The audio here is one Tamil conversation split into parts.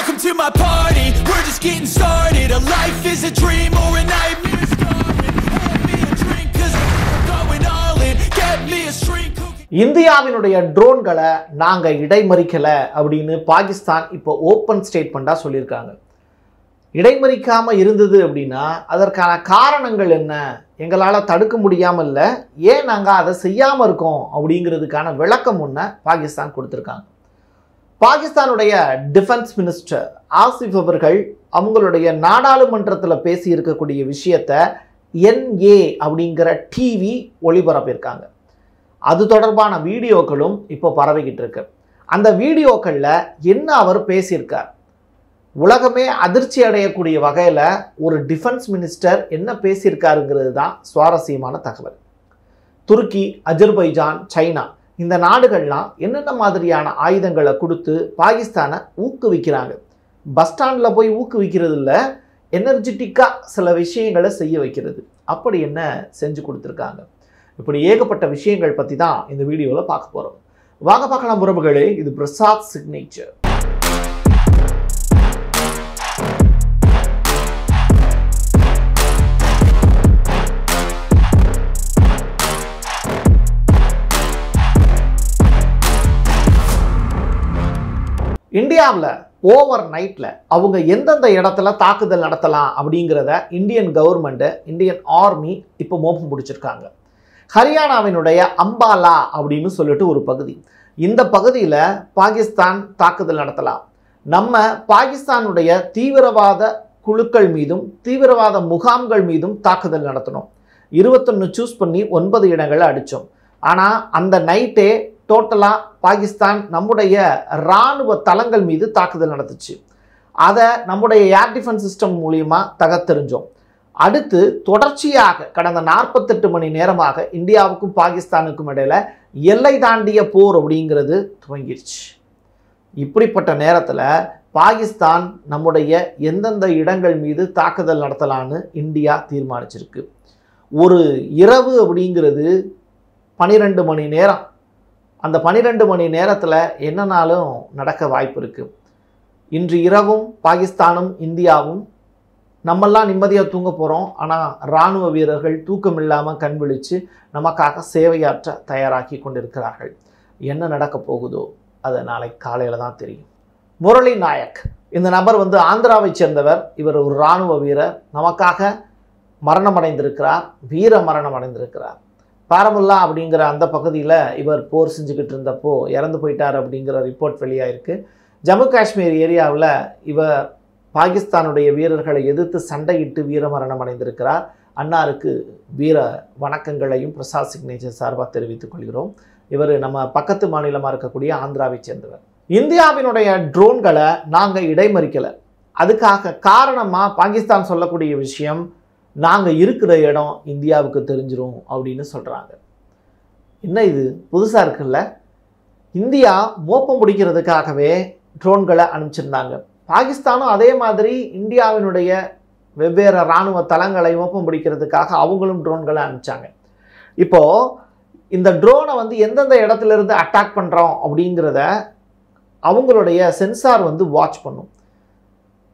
Welcome to my party, we're just getting started. A life is a dream or a nightmare started. Hand me a drink cause I'm going all in. Get me a shrink who can... இந்தியாவினுடைய ட்ரோன்களை நாங்க இடைமறிக்கல அப்படின்னு பாகிஸ்தான் இப்போ ஓப்பன் ஸ்டேட்மெண்டா சொல்லியிருக்காங்க. இடைமறிக்காம இருந்தது அப்படின்னா அதற்கான காரணங்கள் என்ன, எங்களால் தடுக்க முடியாமல் இல்லை, ஏன் நாங்கள் அதை செய்யாமல் இருக்கோம் அப்படிங்கிறதுக்கான விளக்கம் ஒன்று பாகிஸ்தான் கொடுத்துருக்காங்க. பாகிஸ்தானுடைய டிஃபென்ஸ் மினிஸ்டர் ஆசிஃப் அவர்கள் அவங்களுடைய நாடாளுமன்றத்தில் பேசி இருக்கக்கூடிய விஷயத்தை NA அப்படிங்கிற டிவி ஒளிபரப்பியிருக்காங்க. அது தொடர்பான வீடியோக்களும் இப்போ பரவிக்கிட்டு இருக்கு. அந்த வீடியோக்களில் என்ன அவர் பேசியிருக்கார், உலகமே அதிர்ச்சி அடையக்கூடிய வகையில் ஒரு டிஃபென்ஸ் மினிஸ்டர் என்ன பேசியிருக்காருங்கிறது தான் சுவாரஸ்யமான தகவல். துருக்கி, அஜர்பைஜான், சைனா இந்த நாடுகள்லாம் என்னென்ன மாதிரியான ஆயுதங்களை கொடுத்து பாகிஸ்தானை ஊக்குவிக்கிறாங்க. பஸ் ஸ்டாண்டில் போய் ஊக்குவிக்கிறது இல்லை, எனர்ஜெட்டிக்காக சில விஷயங்களை செய்ய வைக்கிறது. அப்படி என்ன செஞ்சு கொடுத்துருக்காங்க. இப்படி ஏகப்பட்ட விஷயங்கள் பற்றி தான் இந்த வீடியோவில் பார்க்க போகிறோம். வாங்க பார்க்கலாம் உறவுகளே. இது பிரசாத் சிக்னேச்சர். இந்தியாவில் ஓவர் நைட்டில் அவங்க எந்தெந்த இடத்துல தாக்குதல் நடத்தலாம் அப்படிங்கிறத இந்தியன் கவர்மெண்ட்டு, இந்தியன் ஆர்மி இப்போ மோப்பம் பிடிச்சிருக்காங்க. ஹரியானாவினுடைய அம்பாலா அப்படின்னு சொல்லிட்டு ஒரு பகுதி, இந்த பகுதியில் பாகிஸ்தான் தாக்குதல் நடத்தலாம். நம்ம பாகிஸ்தானுடைய தீவிரவாத குழுக்கள் மீதும் தீவிரவாத முகாம்கள் மீதும் தாக்குதல் நடத்தணும். 21 சூஸ் பண்ணி 9 இடங்களை அடித்தோம். ஆனால் அந்த நைட்டே டோட்டலாக பாகிஸ்தான் நம்முடைய இராணுவ தளங்கள் மீது தாக்குதல் நடத்துச்சு. அதை நம்முடைய ஏர் டிஃபென்ஸ் சிஸ்டம் மூலியமாக தகர்த்தெறிஞ்சோம். அடுத்து தொடர்ச்சியாக கடந்த 48 மணி நேரமாக இந்தியாவுக்கும் பாகிஸ்தானுக்கும் இடையில எல்லை தாண்டிய போர் அப்படிங்கிறது துவங்கிடுச்சு. இப்படிப்பட்ட நேரத்தில் பாகிஸ்தான் நம்முடைய எந்தெந்த இடங்கள் மீது தாக்குதல் நடத்தலான்னு இந்தியா தீர்மானிச்சிருக்கு. ஒரு இரவு அப்படிங்கிறது 12 மணி நேரம். அந்த 12 மணி நேரத்தில் என்னன்னாலும் நடக்க வாய்ப்பு இருக்குது. இன்று இரவும் பாகிஸ்தானும் இந்தியாவும் நம்மெல்லாம் நிம்மதியாக தூங்க போகிறோம், ஆனால் இராணுவ வீரர்கள் தூக்கம் இல்லாமல் கண் விழித்து நமக்காக சேவையாற்ற தயாராகி கொண்டிருக்கிறார்கள். என்ன நடக்க போகுதோ அது நாளை காலையில் தான் தெரியும். முரளி நாயக் இந்த நபர் ஆந்திராவை சேர்ந்தவர். இவர் ஒரு இராணுவ வீரர், நமக்காக மரணம் அடைந்திருக்கிறார், வீர மரணம் அடைந்திருக்கிறார். பாரமுல்லா அப்படிங்கிற அந்த பகுதியில் இவர் போர் செஞ்சுக்கிட்டு இருந்தப்போ இறந்து போயிட்டார் அப்படிங்கிற ரிப்போர்ட் வெளியாயிருக்கு. ஜம்மு காஷ்மீர் ஏரியாவில் இவர் பாகிஸ்தானுடைய வீரர்களை எதிர்த்து சண்டையிட்டு வீரமரணம் அடைந்திருக்கிறார். அன்னாருக்கு வீர வணக்கங்களையும் பிரசாத் சிக்னேச்சர் சார்பாக தெரிவித்துக் கொள்கிறோம். இவர் நம்ம பக்கத்து மாநிலமாக இருக்கக்கூடிய ஆந்திராவை சேர்ந்தவர். இந்தியாவினுடைய ட்ரோன்களை நாங்கள் இடைமறிக்கலை. அதுக்காக காரணமாக பாகிஸ்தான் சொல்லக்கூடிய விஷயம், நாங்கள் இருக்கிற இடம் இந்தியாவுக்கு தெரிஞ்சிரும் அப்படின்னு சொல்கிறாங்க. என்ன இது புதுசாக இருக்குல்ல? இந்தியா மோப்பம் பிடிக்கிறதுக்காகவே ட்ரோன்களை அனுப்பிச்சிருந்தாங்க. பாகிஸ்தானும் அதே மாதிரி இந்தியாவினுடைய வெவ்வேறு இராணுவ தளங்களை மோப்பம் பிடிக்கிறதுக்காக அவங்களும் ட்ரோன்களை அனுப்பிச்சாங்க. இப்போது இந்த ட்ரோனை எந்தெந்த இடத்துல இருந்து அட்டாக் பண்ணுறோம் அப்படிங்கிறத அவங்களுடைய சென்சார் வாட்ச் பண்ணும்.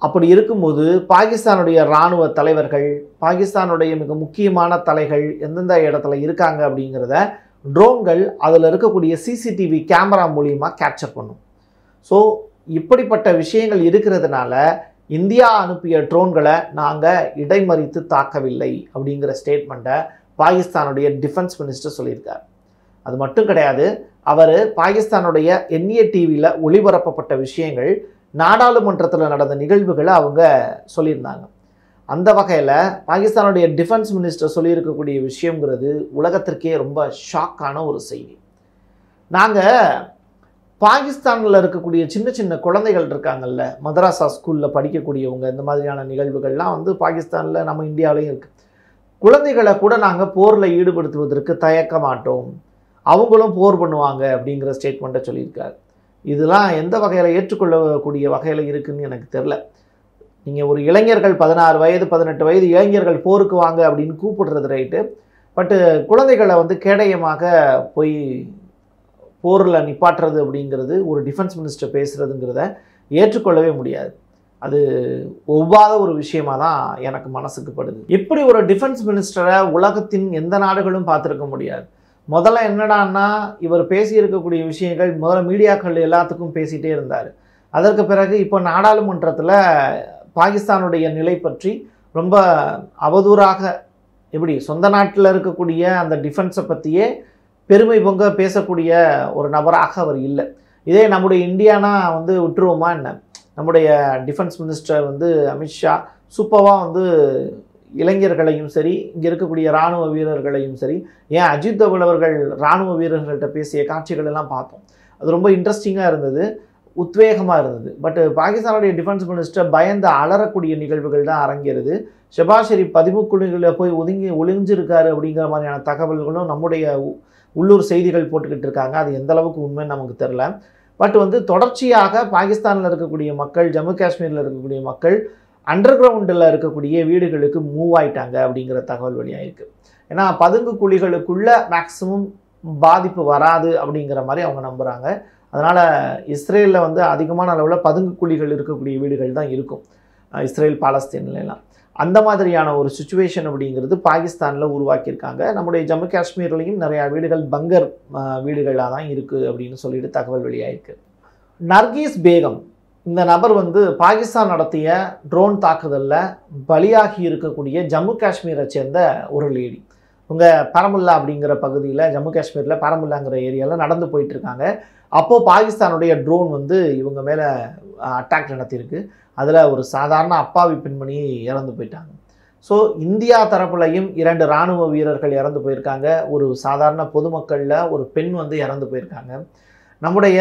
அப்படி இருக்கும்போது பாகிஸ்தானுடைய இராணுவ தலைவர்கள், பாகிஸ்தானுடைய மிக முக்கியமான தலைகள் எந்தெந்த இடத்துல இருக்காங்க அப்படிங்கிறத ட்ரோன்கள் அதில் இருக்கக்கூடிய சிசிடிவி கேமரா மூலியமாக கேப்சர் பண்ணும். ஸோ இப்படிப்பட்ட விஷயங்கள் இருக்கிறதுனால இந்தியா அனுப்பிய ட்ரோன்களை நாங்கள் இடைமறித்து தாக்கவில்லை அப்படிங்கிற ஸ்டேட்மெண்ட்டை பாகிஸ்தானுடைய டிஃபென்ஸ் மினிஸ்டர் சொல்லியிருக்கார். அது மட்டும் கிடையாது, அவர் பாகிஸ்தானுடைய NA டிவியில் ஒளிபரப்பப்பட்ட விஷயங்கள், நாடாளுமன்றத்தில் நடந்த நிகழ்வுகளை அவங்க சொல்லியிருந்தாங்க. அந்த வகையில் பாகிஸ்தானுடைய டிஃபென்ஸ் மினிஸ்டர் சொல்லியிருக்கக்கூடிய விஷயங்கிறது உலகத்திற்கே ரொம்ப ஷாக்கான ஒரு செய்தி. நாங்கள் பாகிஸ்தானில் இருக்கக்கூடிய சின்ன சின்ன குழந்தைகள் இருக்காங்கல்ல, மதராசா ஸ்கூலில் படிக்கக்கூடியவங்க, இந்த மாதிரியான நிகழ்வுகள்லாம் பாகிஸ்தானில் நம்ம இந்தியாவிலையும் இருக்குது. குழந்தைகளை கூட நாங்கள் போரில் ஈடுபடுத்துவதற்கு தயக்க மாட்டோம், அவங்களும் போர் பண்ணுவாங்க அப்படிங்கிற ஸ்டேட்மெண்ட்டை சொல்லியிருக்காரு. இதெல்லாம் எந்த வகையில் ஏற்றுக்கொள்ளக்கூடிய வகையில் இருக்குதுன்னு எனக்கு தெரில. நீங்கள் ஒரு இளைஞர்கள் 16 வயது 18 வயது இளைஞர்கள் போருக்கு வாங்க அப்படின்னு கூப்பிடுறது ரைட்டு, பட்டு குழந்தைகளை கேடயமாக போய் போரில் நிப்பாட்டுறது அப்படிங்கிறது ஒரு டிஃபென்ஸ் மினிஸ்டர் பேசுகிறதுங்கிறத ஏற்றுக்கொள்ளவே முடியாது. அது ஒவ்வாத ஒரு விஷயமா தான் எனக்கு மனசுக்கு படுது. இப்படி ஒரு டிஃபென்ஸ் மினிஸ்டரை உலகத்தின் எந்த நாடுகளும் பார்த்துருக்க முடியாது. முதல்ல என்னடான்னா, இவர் பேசியிருக்கக்கூடிய விஷயங்கள் முதல்ல மீடியாக்கள் எல்லாத்துக்கும் பேசிகிட்டே இருந்தார். அதற்கு பிறகு இப்போ நாடாளுமன்றத்தில் பாகிஸ்தானுடைய நிலை பற்றி ரொம்ப அவதூறாக, எப்படி சொந்த நாட்டில் இருக்கக்கூடிய அந்த டிஃபென்ஸை பற்றியே பெருமை பொங்க பேசக்கூடிய ஒரு நபராக அவர் இல்லை. இதே நம்முடைய இந்தியானா வந்து விட்டுருவோமா என்ன? நம்முடைய டிஃபென்ஸ் மினிஸ்டர் வந்து அமித்ஷா சூப்பராக வந்து இளைஞர்களையும் சரி, இங்கே இருக்கக்கூடிய இராணுவ வீரர்களையும் சரி, ஏன் அஜித் தோவல் அவர்கள் இராணுவ வீரர்கள்ட்ட பேசிய காட்சிகள் எல்லாம் பார்த்தோம். அது ரொம்ப இன்ட்ரெஸ்டிங்காக இருந்தது, உத்வேகமாக இருந்தது. பட் பாகிஸ்தானுடைய டிஃபென்ஸ் மினிஸ்டர் பயந்து அலறக்கூடிய நிகழ்வுகள் தான் அரங்கேறுது. ஷெபாஸ் ஷெரீப் 13 போய் ஒளிஞ்சிருக்காரு அப்படிங்கிற மாதிரியான தகவல்களும் நம்முடைய உள்ளூர் செய்திகள் போட்டுக்கிட்டு இருக்காங்க. அது எந்த அளவுக்கு உண்மைன்னு நமக்கு தெரில. பட் வந்து தொடர்ச்சியாக பாகிஸ்தானில் இருக்கக்கூடிய மக்கள், ஜம்மு காஷ்மீரில் இருக்கக்கூடிய மக்கள் அண்டர் கிரவுண்டில் இருக்கக்கூடிய வீடுகளுக்கு மூவ் ஆயிட்டாங்க அப்படிங்கிற தகவல் வெளியாயிருக்கு. ஏன்னா பதுங்கு குழிகளுக்குள்ள மேக்சிமம் பாதிப்பு வராது அப்படிங்கிற மாதிரி அவங்க நம்புகிறாங்க. அதனால் இஸ்ரேலில் வந்து அதிகமான அளவில் பதுங்கு குழிகள் இருக்கக்கூடிய வீடுகள் தான் இருக்கும், இஸ்ரேல் பாலஸ்தீன்லாம். அந்த மாதிரியான ஒரு சுச்சுவேஷன் அப்படிங்கிறது பாகிஸ்தானில் உருவாக்கியிருக்காங்க. நம்முடைய ஜம்மு காஷ்மீர்லேயும் நிறையா வீடுகள் பங்கர் வீடுகளாக தான் இருக்குது அப்படின்னு சொல்லிட்டு தகவல் வெளியாயிருக்கு. நர்கீஸ் பேகம் இந்த நபர் வந்து பாகிஸ்தான் நடத்திய ட்ரோன் தாக்குதலில் பலியாகி இருக்கக்கூடிய ஜம்மு காஷ்மீரை சேர்ந்த ஒரு லேடி. இவங்க பரமுல்லா அப்படிங்கிற பகுதியில், ஜம்மு காஷ்மீரில் பரமுல்லாங்கிற ஏரியாவில் நடந்து போயிட்டுருக்காங்க. அப்போது பாகிஸ்தானுடைய ட்ரோன் வந்து இவங்க மேலே அட்டாக் நடத்தியிருக்கு. அதில் ஒரு சாதாரண அப்பாவி பெண்மணி இறந்து போயிட்டாங்க. ஸோ இந்தியா தரப்புலையும் 2 இராணுவ வீரர்கள் இறந்து போயிருக்காங்க. ஒரு சாதாரண பொதுமக்களில் ஒரு பெண் வந்து இறந்து போயிருக்காங்க. நம்முடைய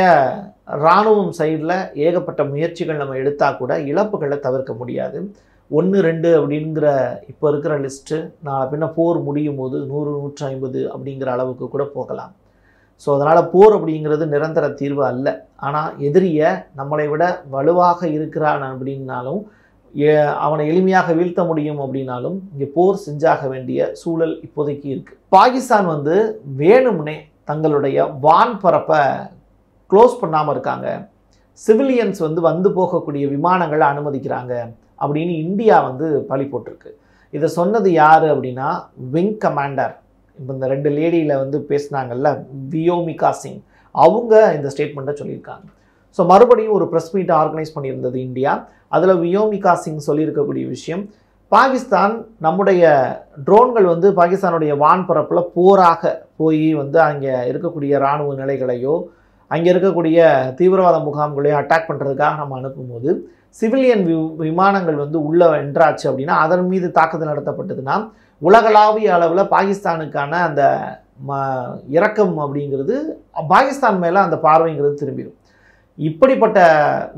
இராணுவம் சைடில் ஏகப்பட்ட முயற்சிகள் நம்ம எடுத்தால் கூட இழப்புகளை தவிர்க்க முடியாது. 1, 2 அப்படிங்கிற இப்போ இருக்கிற லிஸ்ட்டு நான் பின்ன போர் முடியும் போது 100, 150 அப்படிங்கிற அளவுக்கு கூட போகலாம். ஸோ அதனால் போர் அப்படிங்கிறது நிரந்தர தீர்வு அல்ல. ஆனால் எதிரியை நம்மளை விட வலுவாக இருக்கிறான் அப்படின்னாலும், அவனை எளிமையாக வீழ்த்த முடியும் அப்படின்னாலும் இங்கே போர் செஞ்சாக வேண்டிய சூழல் இப்போதைக்கு இருக்குது. பாகிஸ்தான் வந்து வேணும்னே தங்களுடைய வான்பரப்பை க்ளோஸ் பண்ணாமல் இருக்காங்க, சிவிலியன்ஸ் வந்து போகக்கூடிய விமானங்களை அனுமதிக்கிறாங்க அப்படின்னு இந்தியா வந்து பழி போட்டிருக்கு. இதை சொன்னது யார் அப்படின்னா, விங் கமாண்டர், இப்போ இந்த 2 லேடியில் வந்து பேசினாங்கல்ல, வியோமிகா சிங், அவங்க இந்த ஸ்டேட்மெண்ட்டை சொல்லியிருக்காங்க. ஸோ மறுபடியும் ஒரு ப்ரெஸ் மீட்டை ஆர்கனைஸ் பண்ணியிருந்தது இந்தியா. அதில் வியோமிகா சிங் சொல்லியிருக்கக்கூடிய விஷயம், பாகிஸ்தான் நம்முடைய ட்ரோன்கள் வந்து பாகிஸ்தானுடைய வான்பரப்பில் போராக போய் வந்து அங்கே இருக்கக்கூடிய இராணுவ நிலைகளையோ அங்கே இருக்கக்கூடிய தீவிரவாத முகாம்களையோ அட்டாக் பண்ணுறதுக்காக நம்ம அனுப்பும்போது சிவிலியன் விமானங்கள் வந்து உள்ளே என்ட்ராச்சு அப்படின்னா, அதன் மீது தாக்குதல் நடத்தப்பட்டதுன்னா உலகளாவிய அளவில் பாகிஸ்தானுக்கான அந்த இறக்கம் அப்படிங்கிறது பாகிஸ்தான் மேலே அந்த பார்வைங்கிறது திரும்பிடும். இப்படிப்பட்ட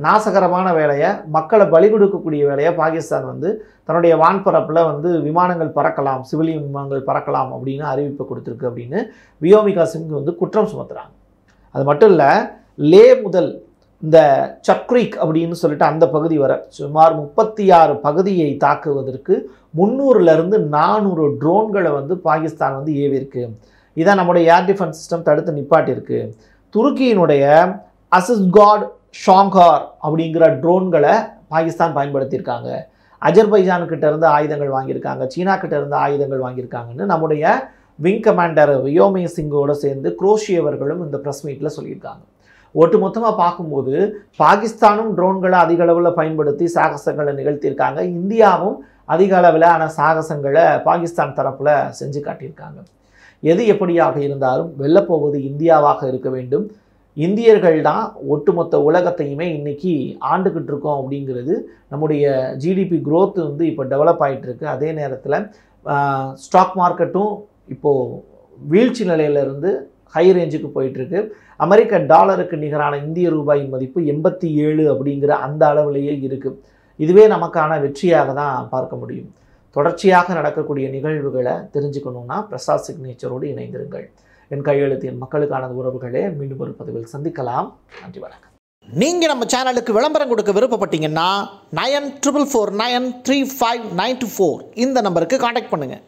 நாசகரமான வேலையை, மக்களை பலி கொடுக்கக்கூடிய வேலையை பாகிஸ்தான் வந்து தன்னுடைய வான்பரப்பில் வந்து விமானங்கள் பறக்கலாம், சிவிலியன் விமானங்கள் பறக்கலாம் அப்படின்னு அறிவிப்பு கொடுத்துருக்கு அப்படின்னு வியோமிகா சிங் வந்து குற்றம் சுமத்துறாங்க. அது மட்டும் இல்லை, லே முதல் இந்த சக்ரீக் அப்படின்னு சொல்லிட்டு அந்த பகுதி வர சுமார் 36 பகுதியை தாக்குவதற்கு 300லேருந்து 400 ட்ரோன்களை வந்து பாகிஸ்தான் வந்து ஏவிருக்கு. இதான் நம்முடைய ஏர் டிஃபென்ஸ் சிஸ்டம் தடுத்து நிப்பாட்டியிருக்கு. துருக்கியினுடைய அசிஸ்காட் ஷாங்கார் அப்படிங்கிற ட்ரோன்களை பாகிஸ்தான் பயன்படுத்தியிருக்காங்க. அஜர்பைஜான்கிட்ட இருந்து ஆயுதங்கள் வாங்கியிருக்காங்க, சீனா கிட்ட இருந்து ஆயுதங்கள் வாங்கியிருக்காங்கன்னு நம்முடைய விங் கமாண்டர் வியோமி சிங்கோடு சேர்ந்து குரோஷியவர்களும் இந்த ப்ரெஸ் மீட்டில் சொல்லியிருக்காங்க. ஒட்டுமொத்தமாக பார்க்கும்போது பாகிஸ்தானும் ட்ரோன்களை அதிக அளவில் பயன்படுத்தி சாகசங்களை நிகழ்த்தியிருக்காங்க. இந்தியாவும் அதிக அளவிலான சாகசங்களை பாகிஸ்தான் தரப்பில் செஞ்சு காட்டியிருக்காங்க. எது எப்படியாக இருந்தாலும் வெல்லப்போவது இந்தியாவாக இருக்க வேண்டும். இந்தியர்கள் தான் ஒட்டுமொத்த உலகத்தையுமே இன்றைக்கி ஆண்டுக்கிட்டு இருக்கோம் அப்படிங்கிறது. நம்முடைய ஜிடிபி க்ரோத் வந்து இப்போ டெவலப் ஆகிட்டு இருக்கு. அதே நேரத்தில் ஸ்டாக் மார்க்கெட்டும் இப்போது வீழ்ச்சி நிலையிலிருந்து ஹை ரேஞ்சுக்கு போயிட்டுருக்கு. அமெரிக்க டாலருக்கு நிகரான இந்திய ரூபாயின் மதிப்பு 87 அப்படிங்கிற அந்த அளவிலேயே இருக்குது. இதுவே நமக்கான வெற்றியாக தான் பார்க்க முடியும். தொடர்ச்சியாக நடக்கக்கூடிய நிகழ்வுகளை தெரிஞ்சுக்கணுன்னா பிரசாத் சிக்னேச்சரோடு இணைந்திருங்கள். என் கையெழுத்து என் மக்களுக்கான உறவுகளே. மீண்டும் ஒரு பதிவில் சந்திக்கலாம். நன்றி, வணக்கம். நீங்கள் நம்ம சேனலுக்கு விளம்பரம் கொடுக்க விருப்பப்பட்டீங்கன்னா 9449359594 இந்த நம்பருக்கு காண்டாக்ட் பண்ணுங்கள்.